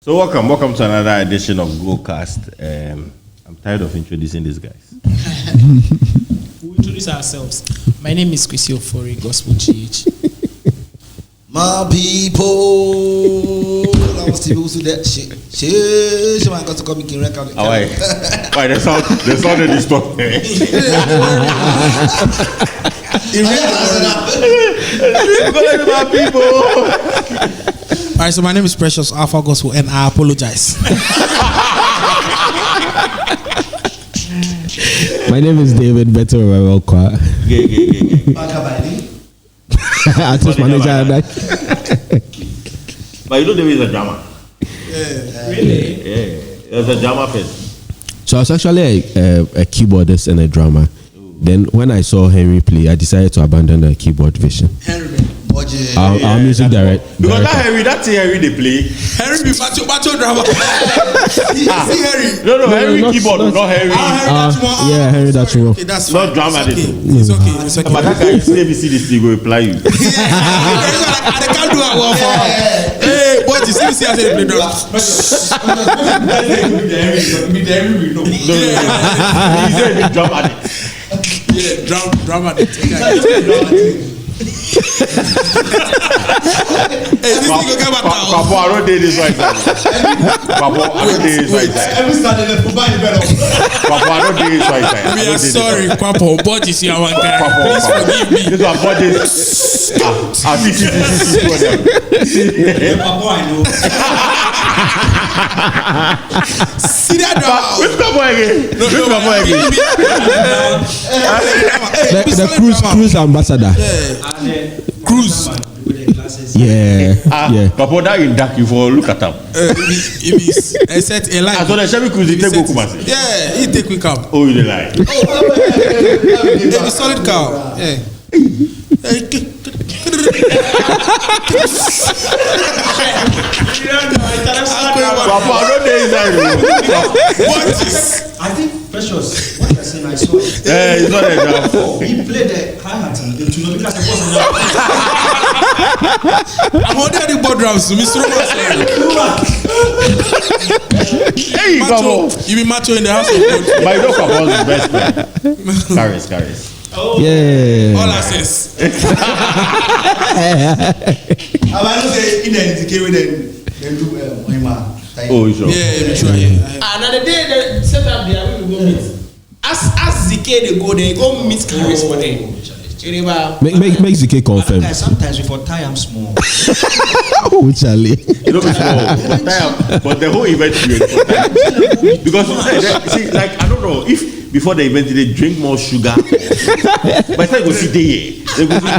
So welcome to another edition of GoCast. I'm tired of introducing these guys. We'll introduce ourselves. My name is Kwesi Ofori, Gospel GH. My people, I was able to do that shit. I got to come in record. Why? The sound is distorted. My people. All right, so my name is Precious Alpha Gospel, and I apologize. My name is David Beto Rawelkwa. Artist manager. But you know David is a drama. Really? Yeah. He was a drama person. So I was actually a keyboardist and a drummer. Then when I saw Henry play, I decided to abandon the keyboard vision. Our music director. Because that Henry they play. Henry be macho drama. See Henry. No, Henry keyboard, not Henry. Yeah, Henry that's one. Okay, that's not drama. It's okay. But that guy, if you see this, he will reply you. I can't do it well for. Hey, what you see how they play drama? He's a drama. Yeah, drama. Papa, I don't date this right now. Papa, I don't date this right now. Every Saturday, Papa, I don't date this right now. We are sorry, Papa, but you see our guy. Please forgive me. This is what this. Papa, I know. See that drama? Which Papa again? Which Papa again? The cruise ambassador. Cruise. Yeah. Papa, that in dark, you for look at them. If he's a set a line. So the Chevy Cruise, he take go Kumasi. Yeah, he take quick up. Oh, you lie. It's a solid car. Yeah. Papa, I don't date this right. What is? I think Precious, what you're saying, I saw it. Yeah, he's not a drama. He played the hi-hat and it was like a I'm on the board drums, Mr. Hey, Papa. You be macho in the house of God. My dog Papa's best friend. Caris. Oh. Yeah. All access. I want to say in the DK then do Oh, sure. Yeah, sure. Another day, they set up there, we will go meet. As ZK they go, they go meet Caris for them. Make the cake confirm. Sometimes before tie I'm small. Oh, Charlie. You know, but the whole event because see, like I don't know if before the event they drink more sugar. By the time you go see day, they go see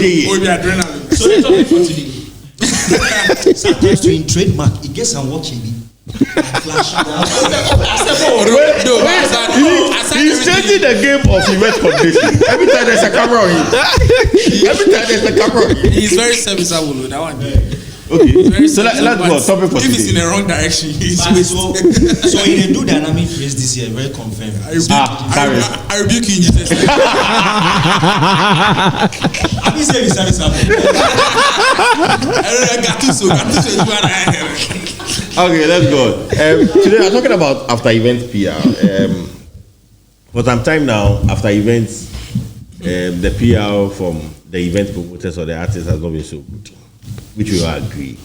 day. So they talking for today. Sometimes to in trademark, it gets some watching me. He's changing the game of event condition. Every time there's a camera on him. He's very serviceable with that one. Okay, so let's go. Topic for if today. it's in the wrong direction, he's so he do dynamic race this year, very confirmed. I rebuke you in Jesus' name. I didn't say he's serviceable. Okay, let's go. Today I'm talking about after event PR. For some time now, after events, the PR from the event promoters or the artists has not been so good, which we all agree.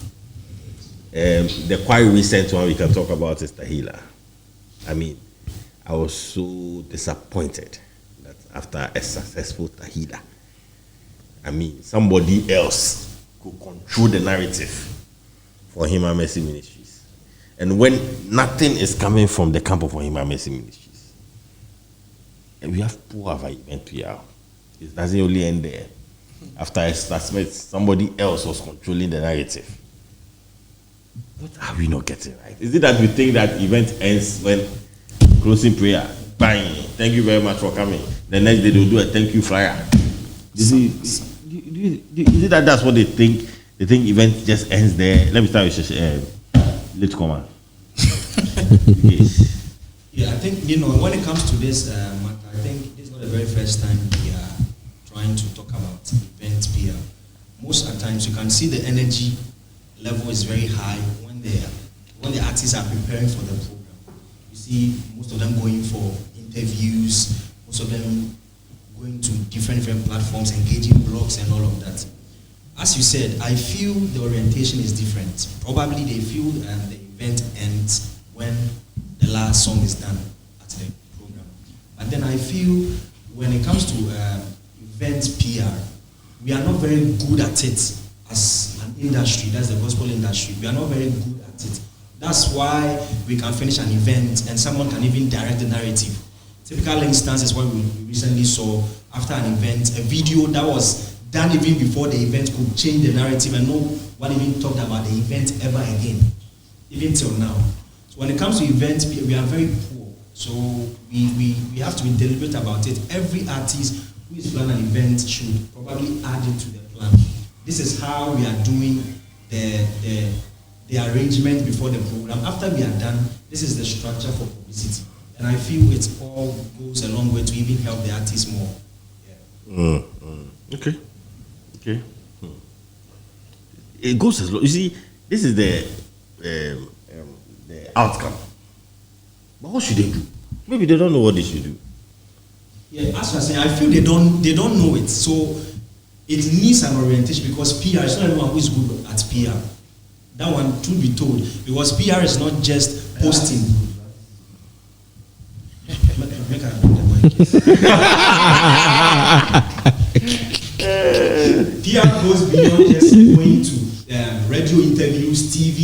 The quite recent one we can talk about is Tahila. I mean, I was so disappointed that after a successful Tahila, I mean, somebody else could control the narrative for Ohima Mercy Ministries. And when nothing is coming from the camp of Ohima Mercy Ministries, and we have poor of event PR, it doesn't only end there. After a Smith, somebody else was controlling the narrative. What are we not getting right? Is it that we think that event ends when closing prayer, bang, thank you very much for coming. The next day they'll do a thank you flyer. Is it that that's what they think? They think event just ends there. Let me start with late comer. Yeah, I think when it comes to this matter, I think this is not the very first time we are trying to talk about event PR. Most of the times you can see the energy level is very high when when the artists are preparing for the program. You see most of them going for interviews, most of them going to different platforms, engaging blogs and all of that. As you said, I feel the orientation is different. Probably they feel the event ends when the last song is done at the program. But then I feel when it comes to event PR, we are not very good at it as an industry. That's the gospel industry. We are not very good at it. That's why we can finish an event and someone can even direct the narrative. Typical instance is what we recently saw after an event, a video that was done even before the event could change the narrative, and no one even talked about the event ever again, even till now. So when it comes to events, we are very poor. So we have to be deliberate about it. Every artist who is planning an event should probably add it to the plan. This is how we are doing the arrangement before the program. After we are done, this is the structure for publicity. And I feel it all goes a long way to even help the artists more. Yeah. Okay. It goes as long. You see, this is the outcome. But what should they do? Maybe they don't know what they should do. Yeah, as I say, I feel they don't know it. So it needs an orientation, because PR is not everyone who is good at PR. That one, truth be told, because PR is not just posting. PR goes beyond just going to radio interviews, TV,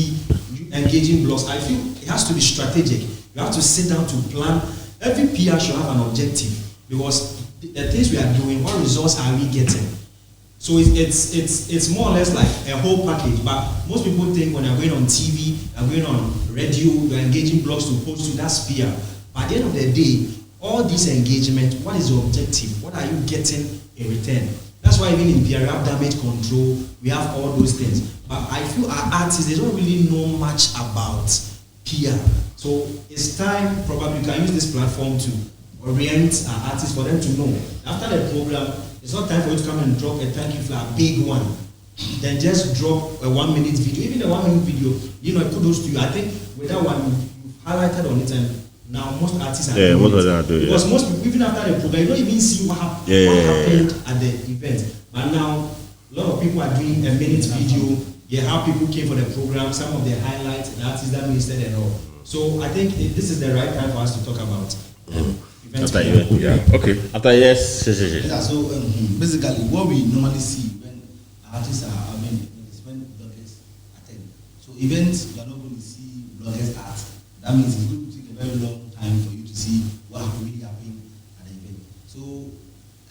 engaging blogs. I feel it has to be strategic. You have to sit down to plan. Every PR should have an objective, because the things we are doing, what results are we getting? So it's more or less like a whole package. But most people think when they're going on TV, they're going on radio, they're engaging blogs to post to, that's PR. But at the end of the day, all this engagement, what is the objective? What are you getting in return? That's why even in PR, we have damage control, we have all those things. But I feel our artists, they don't really know much about PR. So it's time, probably, you can use this platform to orient our artists, for them to know. After the program, it's not time for you to come and drop a thank you for a big one. Then just drop a 1 minute video. Even a 1 minute video, kudos to you. I think with that one, you've highlighted on it, and now most artists are doing most of them it. are doing it. Because most people, even after the program, you don't even see what happened at the event. But now, a lot of people are doing a minute video. How people came for the program, some of the highlights, the artists that listed and all. So I think this is the right time for us to talk about events. After event, okay. After yes. Yeah, so basically, what we normally see when artists are having is when bloggers attend. So events, you are not going to see bloggers at. That means it's going to take a very long time for you to see what really happened at the event. So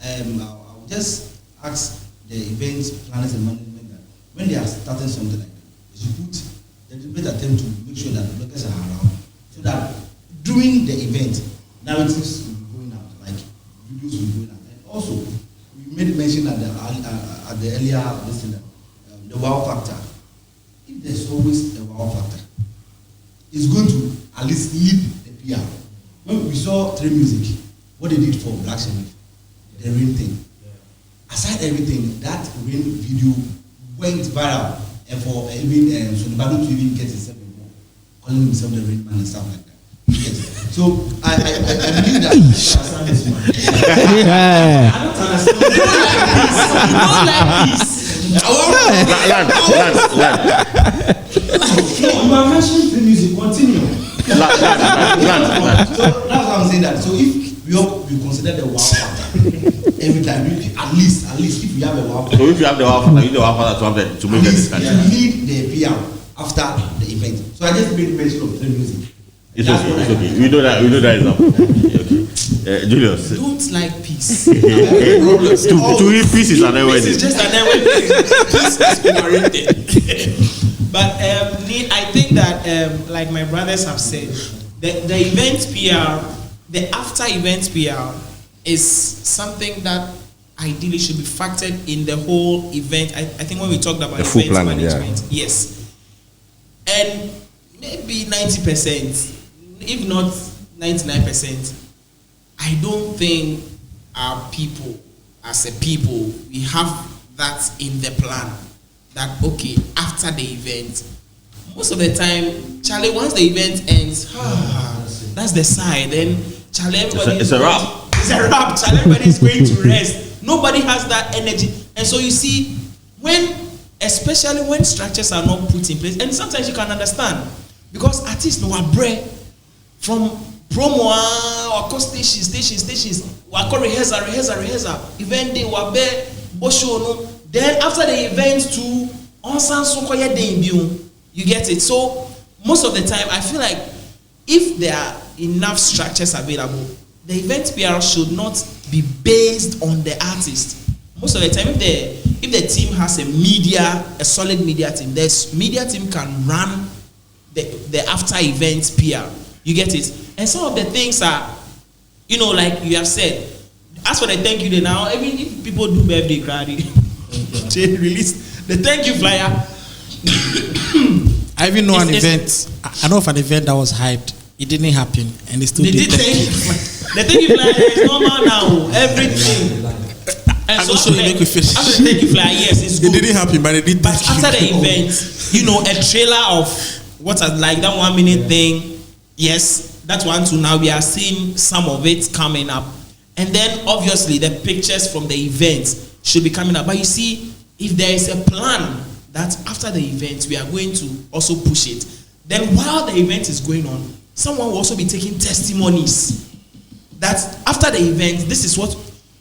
I'll just ask the event planners and management that when they are starting something like that, they should put the deliberate attempt to make sure that the bloggers are around, so that during the event, narratives will be going out, like videos will be going out. And also, we made mention at the earlier listing that the wow factor. If there's always a wow factor, it's going to at least lead the PR. When we saw Trey Music, what they did for Black Sheep, the rain thing. Aside everything, that rain video went viral, and for even Sonibado to even get himself involved, calling himself the rain man and stuff like that. Yes. So I believe that I understand this man. Yeah. I don't understand. You are mentioning the music. Continue. So that's what I'm saying. That so if we consider the wow factor every time, at least if we have a wow factor. So if you have the wow factor, you the wow factor to make the discussion. You need the PR after the event. So I just made mention of the music. It's okay. We know that example. Okay. Julius. Don't like peace. To eat peace is an Peace is just an peace is overrated. But I think that, like my brothers have said, the event PR, the after event PR is something that ideally should be factored in the whole event. I think when we talked about The full event planning, management, yes. And maybe 90%, if not 99%, I don't think our people, as a people, we have that in the plan. That, okay, after the event, most of the time, Charlie, once the event ends, that's the side. Then Charlie, everybody it's a wrap. It's a wrap. Charlie, everybody's going to rest. Nobody has that energy, and so you see, especially when structures are not put in place, and sometimes you can understand because artists know our bread from promo or stations. We call rehearsal. Event day, we be bosho no. Then after the event too, on so you get it. So most of the time, I feel like if there are enough structures available, the event PR should not be based on the artist. Most of the time, if the team has a solid media team, this media team can run the after event PR. You get it? And some of the things are, like you have said, as for the thank you day now, even if people do birthday crowd, they release the thank you flyer. I even know an event. I know of an event that was hyped. It didn't happen, and it still did. The thank you flyer is normal now. Everything. And so after the thank you flyer, yes, it's good. It didn't happen, but it did. But after the event, a trailer of what's like that 1 minute thing. Yes, that's one too. Now we are seeing some of it coming up. And then obviously the pictures from the event should be coming up. But you see, if there is a plan that after the event we are going to also push it, then while the event is going on, someone will also be taking testimonies that after the event, this is what,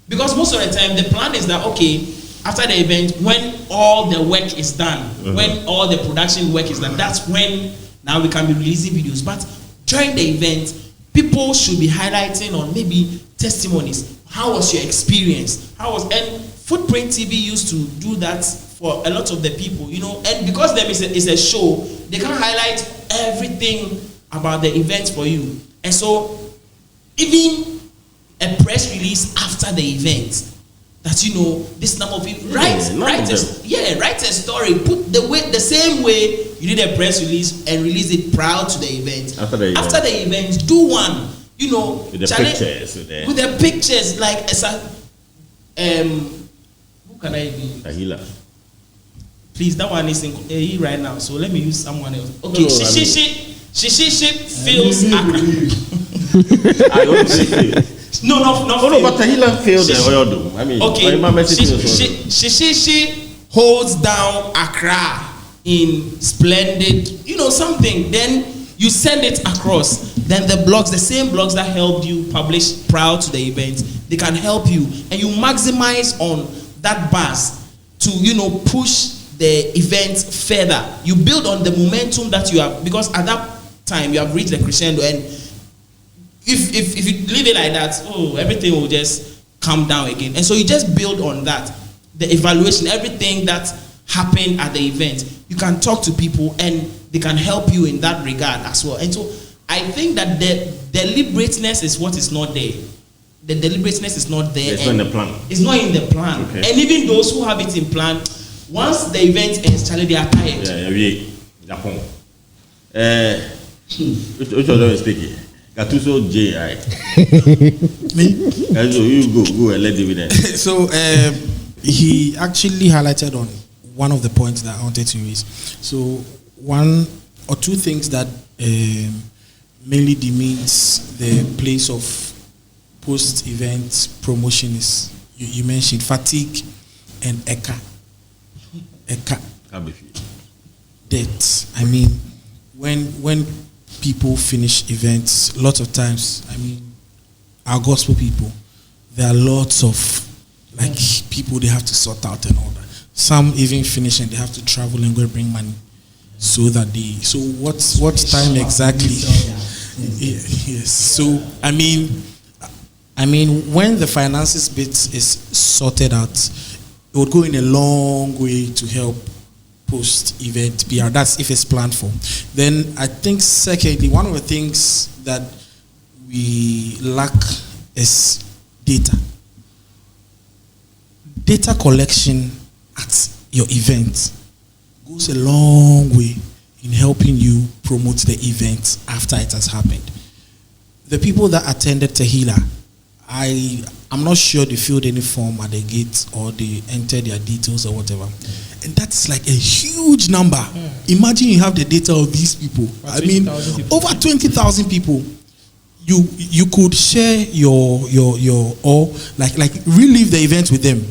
because most of the time the plan is that, okay, after the event, when all the work is done, when all the production work is done, that's when now we can be releasing videos. But during the event, people should be highlighting on maybe testimonies. How was your experience? And Footprint TV used to do that for a lot of the people, and because there is a show, they can highlight everything about the event for you. And so, even a press release after the event, that this number of people write a story, put the same way you did a press release and release it prior to the event. After the event, do one, with the pictures, like who can I be? Tahila. Please, that one is in right now, so let me use someone else. Okay, Shishi feels Accra. I don't say. No, but Tahila failed the oil dome. I mean, okay. She holds down Accra in splendid, something. Then you send it across. Then the same blogs that helped you publish prior to the event, they can help you, and you maximize on that buzz to push the event further. You build on the momentum that you have, because at that time you have reached the crescendo, and if you leave it like that, everything will just come down again. And so you just build on that, the evaluation, everything that happened at the event. You can talk to people and they can help you in that regard as well. And so I think that the deliberateness is what is not there. The deliberateness is not there. It's not in the plan. It's not in the plan. Okay. And even those who have it in plan, once the event ends, Charlie, they are tired. Japan. Which of them is speaking? Gatuso J.I. Me? So you go and let dividend. So he actually highlighted on one of the points that I wanted to raise. So one or two things that mainly demeans the place of post-event promotion is, you mentioned fatigue and Eka. Debt. I mean, when people finish events, lots of times, I mean, our gospel people, there are lots of people they have to sort out and all that. Some even finish and they have to travel and go bring money, so what time exactly? Yes. So I mean, when the finances bit is sorted out, it would go in a long way to help post-event PR. That's if it's planned for. Then I think secondly, one of the things that we lack is data. Data collection at your event goes a long way in helping you promote the event after it has happened. The people that attended Tahila, I'm not sure they filled any form at the gate or they entered their details or whatever. And that's like a huge number. Imagine you have the data of these people. I mean, over 20,000 people. You could share your or like relive the event with them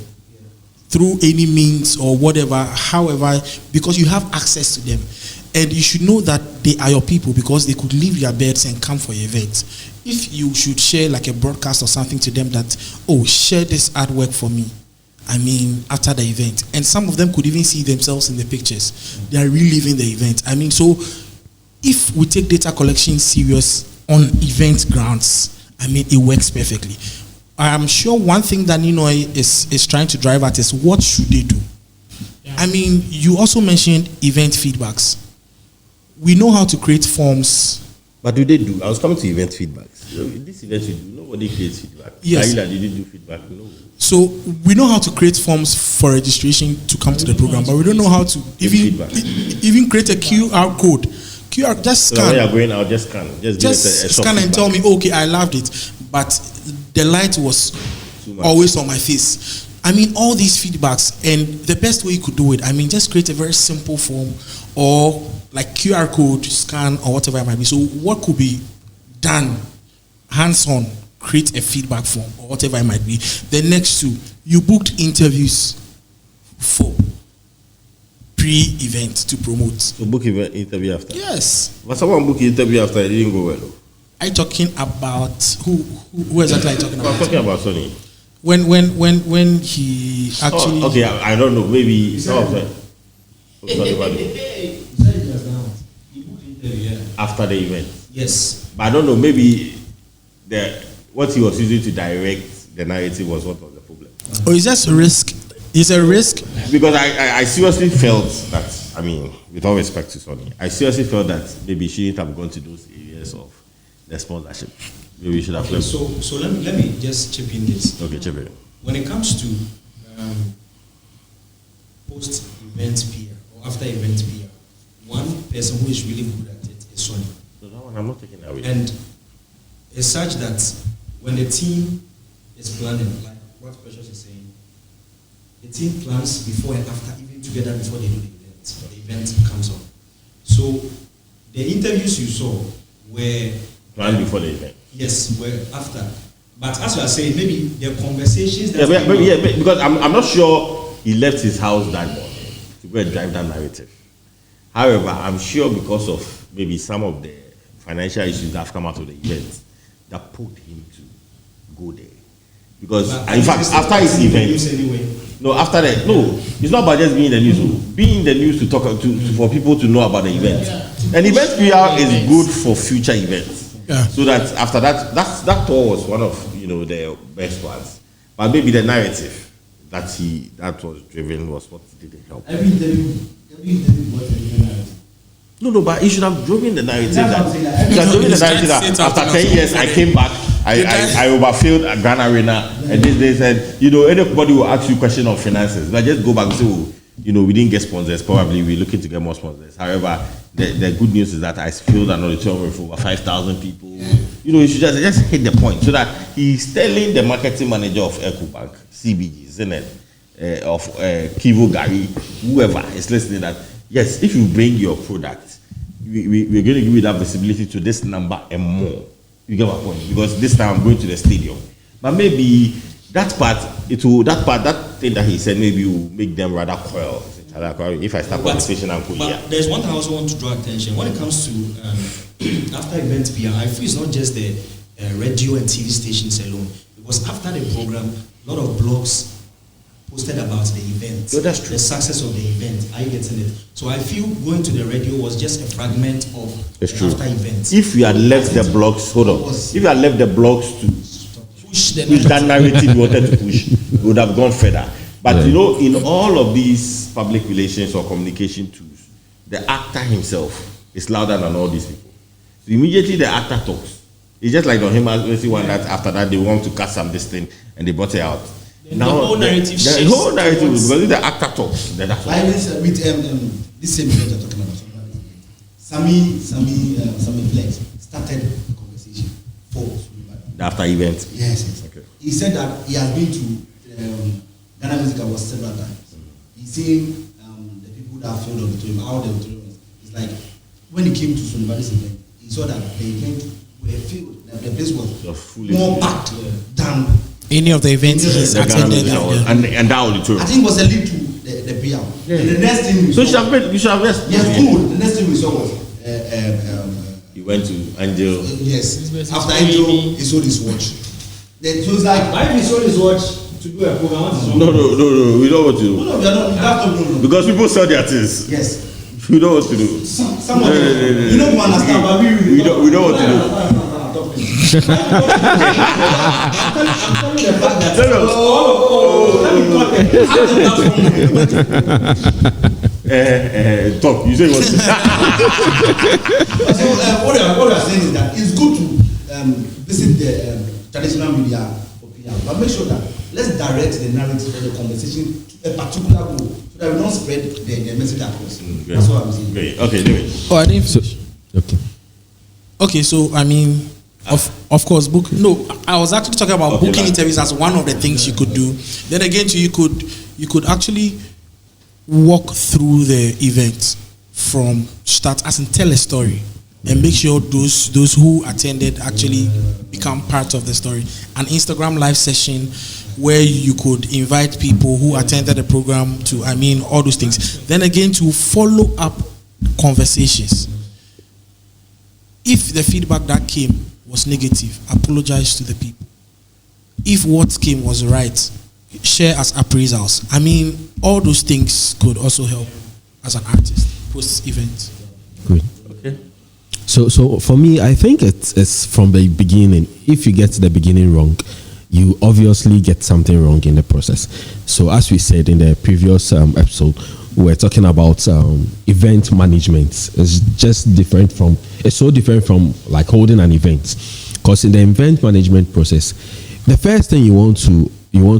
through any means or whatever, however, because you have access to them. And you should know that they are your people because they could leave their beds and come for your event. If you should share like a broadcast or something to them that, oh, share this artwork for me, I mean, after the event. And some of them could even see themselves in the pictures. They are reliving the event. I mean, so if we take data collection serious on event grounds, I mean, it works perfectly. I'm sure one thing that Ninoi is trying to drive at is what should they do? Yeah. I mean, you also mentioned event feedbacks. We know how to create forms. But do they do? I was coming to event feedbacks. This event you do, nobody creates feedback. Yes. Did you do feedback? No. So we know how to create forms for registration to come to the program, but we don't know how to even create a QR code. Just scan. So when you're going out, just scan. Just scan and tell me, okay, I loved it, but the light was always on my face. I mean, all these feedbacks, and the best way you could do it, I mean, just create a very simple form or like QR code, scan or whatever it might be. So what could be done hands-on, create a feedback form or whatever it might be. The next two, you booked interviews for pre-event to promote. So book interview after? Yes. But someone book interview after, it didn't go well. Are you talking about who exactly are you talking about? I'm talking about Sonny. When he actually okay, I don't know, maybe some of them. After the event. Yes. But I don't know, maybe what he was using to direct the narrative was what was the problem. Or is that a risk? Is a risk? Because I seriously felt that, I mean, with all respect to Sonny, I seriously felt that maybe she shouldn't have gone to those areas of the sponsorship. Maybe we should have. Okay, so let me just chip in this. Okay, chip in. When it comes to post-event PR or after-event PR, one person who is really good at it is Sonny. So that one I'm not taking that away. And it's such that when the team is planning, like what Precious is saying, the team plans before and after, even together before they do the event. The event comes on. So the interviews you saw were planned before the event. Yes, were after. But as you are saying, maybe the conversations that because I'm not sure he left his house that morning to go and drive that narrative. However, I'm sure because of maybe some of the financial issues that have come out of the event that pushed him to go there. Because in fact, after his event, it's not about just being in the news. Being in the news to talk for people to know about the event. And event PR is good for future events. Yeah. So that after that tour was one of the best ones. But maybe the narrative that was driven was what didn't help. Every interview was a different narrative. No, but he should have driven the narrative. That after 10 years I came back, I overfilled a Grand Arena, and they said, anybody will ask you a question of finances. But just go back and say, we didn't get sponsors. Probably we're looking to get more sponsors. However, the good news is that I filled an auditorium for over 5,000 people. You should just hit the point so that he's telling the marketing manager of EcoBank, CBG, isn't it? Of Kivo Gary, whoever is listening, that yes, if you bring your product, we're going to give you that visibility to this number and more. You get my point? Because this time I'm going to the stadium. But maybe that thing that he said, maybe will make them rather quarrel. If I start conversation and go, but there's one thing I also want to draw attention when it comes to after event PR. I feel it's not just the radio and TV stations alone, because after the program, a lot of blogs posted about the event, that's true. The success of the event. Are you getting it? So I feel going to the radio was just a fragment of the after event. If you had left the blogs, if you had left the blogs to push that narrative you wanted to push, it would have gone further. But in all of these public relations or communication tools, the actor himself is louder than all these people. So immediately the actor talks. It's just like the Hema one that after that they want to cut some this thing and they brought it out. The whole narrative shifts. The whole narrative, because if the actor talks, then that's what. With this same event you're talking about, Sammy Flex started the conversation for After event. Yes. Okay. He said that he has been to Ghana Music Awards several times. He's seen the people that filled the auditorium, how the auditorium is. It's like when he came to Sonibadi's event, he saw that the event were filled, that the place was fully more packed than Any of the events he's The Ghana attended. Music Awards. And that auditorium. I think it was a lead to the PR. And the next thing we So saw, you should have rest. yes, good. The next thing we saw was You went to Angel. yes. After Angel, he sold his watch. Then he was like, Why if he sold his watch to do a program? What is wrong? No. We know what to do. no, we are not. That's not no. Because people sell their things. Yes. We know what to do. Some of them, you don't understand, but We know what to do. I'm telling you the fact that Talk. You say what? so what we are saying is that it's good to visit the traditional media for PR, but make sure that let's direct the narrative or the conversation to a particular goal so that we don't spread the message across. That's what I'm saying. Great. Okay, do it. Oh, I didn't. So, okay. Okay, so I mean, of course, book. No, I was actually talking about Okay, booking like- interviews as one of the things you could do. Then again, too, you could actually walk through the event from start, as in tell a story, and make sure those who attended actually become part of the story. An Instagram live session where you could invite people who attended the program to, I mean, all those things. Then again, to follow up conversations. If the feedback that came was negative, apologize to the people. If what came was right, share as appraisals. I mean, all those things could also help as an artist post-event. Good. Okay. So for me, I think it's from the beginning. If you get the beginning wrong, you obviously get something wrong in the process. So as we said in the previous episode, we were talking about event management. It's just different from, it's so different from like holding an event. Because in the event management process, the first thing you want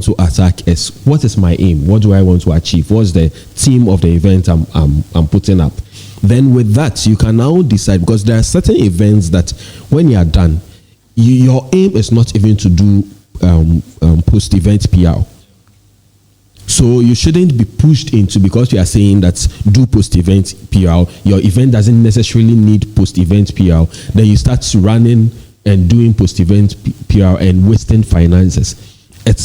to attack is, what is my aim? What do I want to achieve? What's the theme of the event I'm putting up? Then with that, you can now decide, because there are certain events that when you are done, your aim is not even to do post-event PR. So you shouldn't be pushed into, because you are saying that do post-event PR, your event doesn't necessarily need post-event PR, then you start running and doing post-event PR and wasting finances.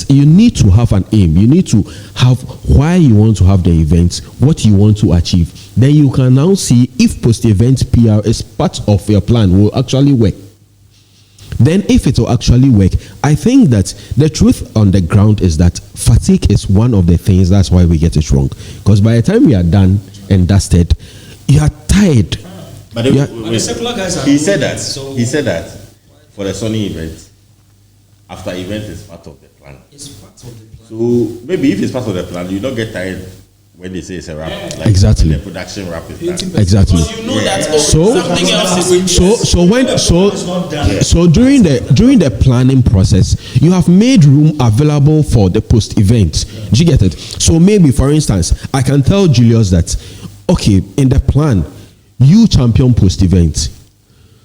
You need to have an aim. You need to have why you want to have the event, what you want to achieve. Then you can now see if post-event PR is part of your plan, will actually work. Then if it will actually work, I think that the truth on the ground is that fatigue is one of the things. That's why we get it wrong. Because by the time we are done and dusted, you are tired. But Yeah. The secular guys are he said doing that. it, so- He said that for the Sony event, after event is part of the plan. It's part of the plan. So maybe if it's part of the plan, you don't get tired when they say it's a wrap. Like Exactly. when the production wrap is done. Exactly. Because you know that So- something else is So during the planning process, you have made room available for the post event. Do you get it? So maybe, for instance, I can tell Julius that, okay, in the plan, you champion post event.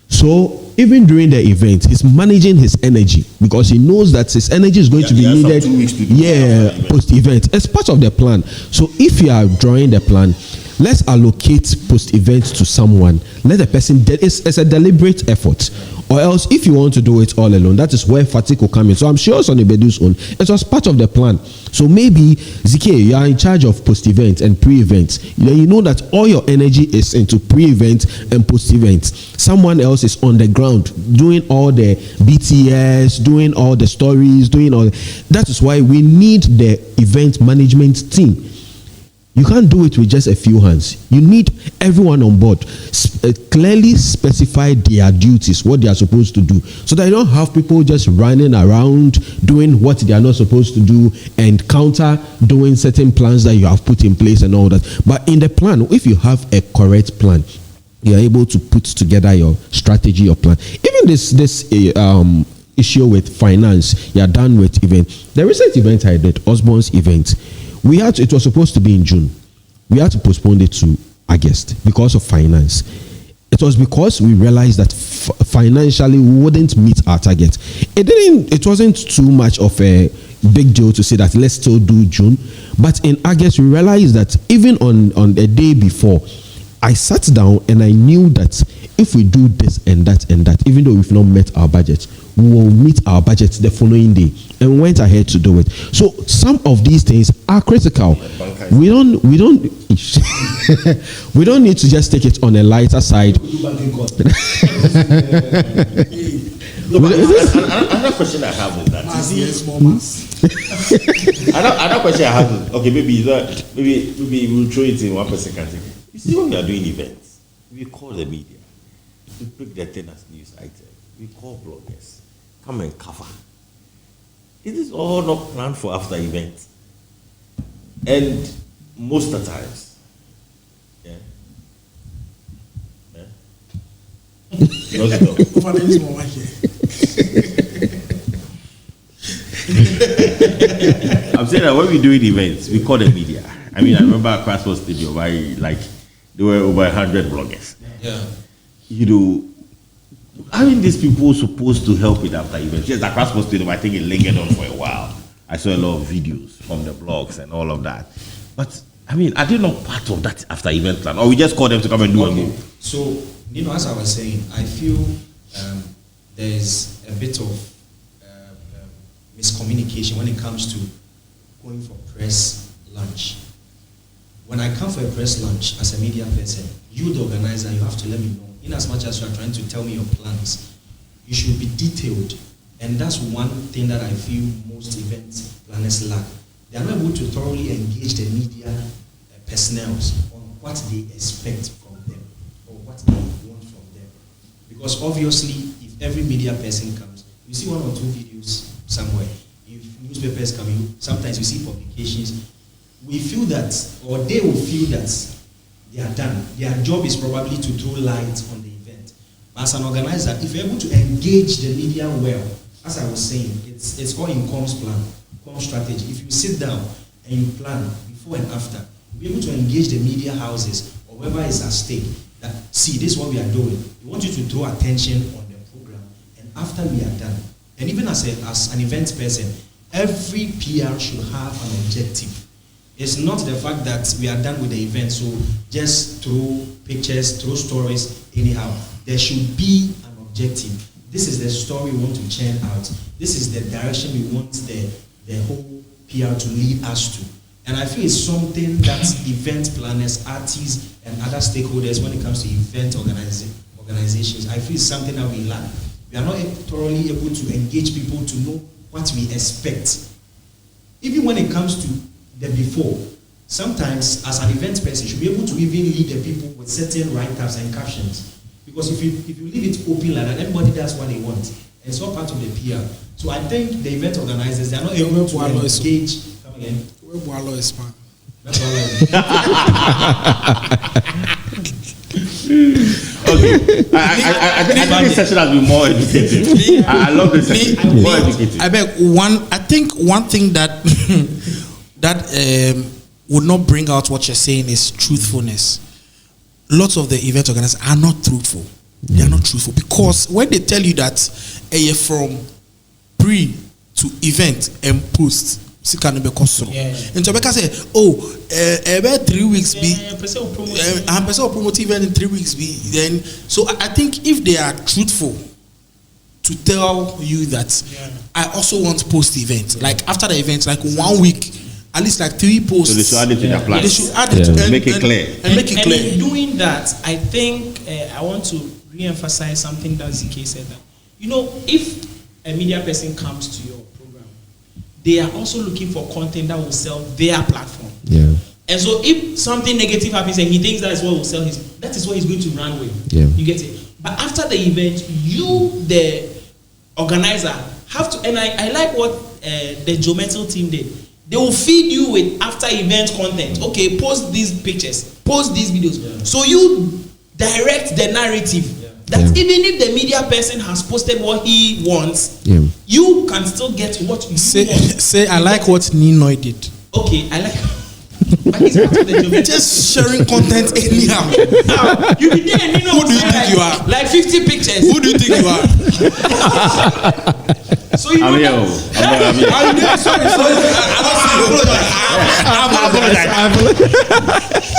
So even during the event, he's managing his energy, because he knows that his energy is going to be he has some needed. 2 weeks to do Post event. It's part of the plan. So if you are drawing the plan, let's allocate post event to someone. Let the person. It's a deliberate effort. Or else, if you want to do it all alone, that is where fatigue will come in. So I'm sure Sonny Bedu's own, it was part of the plan. So maybe, ZK, you are in charge of post-event and pre-event. Then you know that all your energy is into pre-event and post-event. Someone else is on the ground doing all the BTS, doing all the stories, doing all. That is why we need the event management team. You can't do it with just a few hands. You need everyone on board. Clearly specify their duties, what they are supposed to do, so that you don't have people just running around doing what they are not supposed to do and counter doing certain plans that you have put in place and all that. But in the plan, if you have a correct plan, you are able to put together your strategy or plan. Even this issue with finance, you are done with event. The recent event I did, Osborne's event, it was supposed to be in June. We had to postpone it to August because of finance. It was because we realized that financially we wouldn't meet our target. It wasn't too much of a big deal to say that let's still do June. But in August, we realized that even on the day before, I sat down and I knew that if we do this and that, even though we've not met our budget, we will meet our budget the following day, and went ahead to do it. So some of these things are critical. We don't we don't need to just take it on a lighter side. Another question I have is that another question I have is, okay, maybe we'll throw it in one person category. You see, when we are doing events, we call the media, we pick the thing as news item, we call bloggers, come and cover. It is all not planned for after events, and most of the times, I'm saying that when we do events, we call the media. I mean, I remember at Crossport Stadium, there were over 100 bloggers. Yeah. You know, aren't these people supposed to help with after events? Yes, at Crossport Stadium, I think it lingered on for a while. I saw a lot of videos from the blogs and all of that. But, I mean, are they not part of that after event plan? Or we just call them to come and do a move? So, as I was saying, I feel there's a bit of miscommunication when it comes to going for press lunch. When I come for a press lunch as a media person, you, the organizer, you have to let me know. In as much as you are trying to tell me your plans, you should be detailed. And that's one thing that I feel most event planners lack. They are not able to thoroughly engage the media personnel on what they expect from them or what they want from them. Because obviously, if every media person comes, you see one or two videos somewhere. If newspapers come in, sometimes you see publications. We feel that, or they will feel that they are done. Their job is probably to throw light on the event. But as an organizer, if you're able to engage the media well, as I was saying, it's all in comms plan, comms strategy. If you sit down and you plan before and after, you'll be able to engage the media houses or whoever is at stake that, see, this is what we are doing. We want you to draw attention on the program, and after we are done, and even as an event person, every PR should have an objective. It's not the fact that we are done with the event, so just throw pictures, throw stories anyhow. There should be an objective. This is the story we want to churn out. This is the direction we want the whole PR to lead us to. And I feel it's something that event planners, artists, and other stakeholders, when it comes to event organizations, I feel it's something that we lack. We are not thoroughly able to engage people to know what we expect. Even when it comes to the before, sometimes as an event person, you should be able to even lead the people with certain write-ups and captions. Because if you leave it open like that, everybody does what they want. And it's all part of the PR. So I think the event organizers, they are not able to engage. Come again. Okay. I think this session has been more educative. I love this session. More educative. I think one thing that would not bring out what you're saying is truthfulness. Lots of the event organizers are not truthful. They are not truthful because when they tell you that from pre to event and post, and Tobeka say, 3 weeks be I'm promote event in 3 weeks be then. So I think if they are truthful to tell you that I also want post event, like after the event, like 1 week, at least like 3 posts. So they should add it to their plan. They should add it and make it clear. And make it clear. And in doing that, I think I want to re-emphasize something that ZK said that, if a media person comes to your program, they are also looking for content that will sell their platform. Yeah. And so if something negative happens and he thinks that is what will sell that is what he's going to run with. Yeah. You get it? But after the event, you, the organizer, have to, and I like what the Joe Mental team did. They will feed you with after event content. Okay, post these pictures, post these videos. Yeah. So you direct the narrative. That even if the media person has posted what he wants, you can still get what you want. Say I like what Ninoy did. Okay, I like. But it's part of the job. Just sharing content anyhow. Now, you be there and you know Who do you say think you are? Like 50 pictures. Who do you think you are? So you know I'm here. that, I'm here. I'm there. Sorry. I apologize.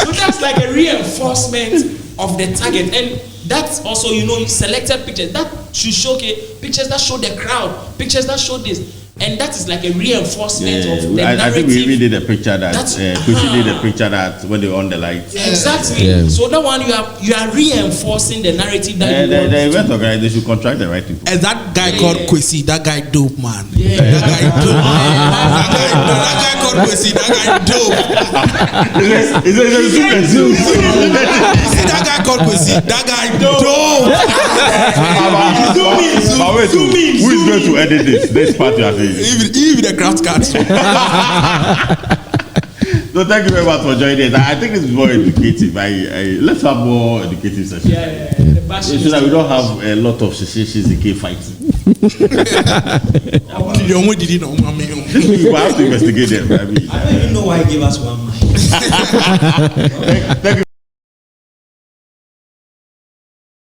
so that's like a reinforcement of the target, and that's also, you know, selected pictures that should showcase pictures that show the crowd, pictures that show this, and that is like a reinforcement of the narrative. I think we even did a picture that That's- Kushi did a picture that when they were on the lights. Exactly. Yeah. So that one you are reinforcing the narrative that you want. The event organizer, they should contract the right people. And that guy called Kwesi, that guy dope, man. Yeah. That guy dope. That guy called Kwesi, that guy dope. You see that guy called Kwesi, that guy dope. But wait, who is going to edit this part you are saying? Even the craft cards. So thank you very much for joining us. I think it's more educative. Let's have more educative sessions. Yeah. The bashing So that we don't have a lot of Shizike fighting. We will have to investigate them. I don't even know why he gave us 1 mic. Thank you.